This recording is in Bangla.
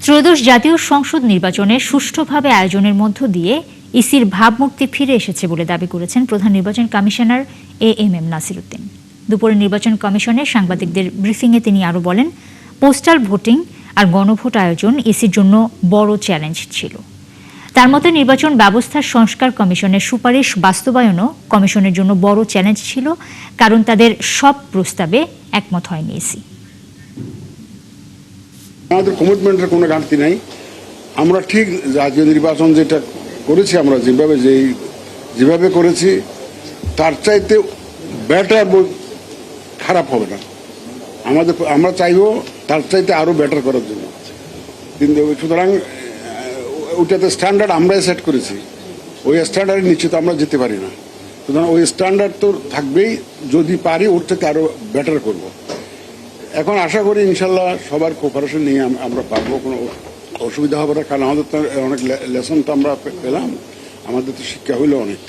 ত্রয়োদশ জাতীয় সংসদ নির্বাচনের সুষ্ঠুভাবে আয়োজনের মধ্য দিয়ে ইসির ভাবমূর্তি ফিরে এসেছে বলে দাবি করেছেন প্রধান নির্বাচন কমিশনার এএমএম নাসির উদ্দিন। দুপুরে নির্বাচন কমিশনে সাংবাদিকদের ব্রিফিংয়ে তিনি আরও বলেন, পোস্টাল ভোটিং আর গণভোট আয়োজন ইসির জন্য বড় চ্যালেঞ্জ ছিল। তার মতে নির্বাচন ব্যবস্থার সংস্কার কমিশনের সুপারিশ বাস্তবায়নও কমিশনের জন্য বড় চ্যালেঞ্জ ছিল, কারণ তাদের সব প্রস্তাবে একমত হয়নি ইসি। আমাদের কমিটমেন্টের কোনো ঘাটতি নাই। আমরা ঠিক জাতীয় নির্বাচন যেটা করেছি, আমরা যেভাবে করেছি তার চাইতে বেটার, খারাপ হবে না। আমরা চাইবো তার চাইতে আরো বেটার করার জন্য, কিন্তু সুতরাং ওইটাতে স্ট্যান্ডার্ড আমরাই সেট করেছি। ওই স্ট্যান্ডার্ডের নিচে তো আমরা যেতে পারি না। সুতরাং ওই স্ট্যান্ডার্ড তো থাকবেই, যদি পারি ওর থেকে আরো বেটার করব। এখন আশা করি ইনশাল্লাহ সবার কোঅপারেশন নিয়ে আমরা পারবো, কোনো অসুবিধা হবে না। কারণ আমাদের তো অনেক লেসন তো আমরা পেলাম, আমাদের তো শিক্ষা হইলো অনেক।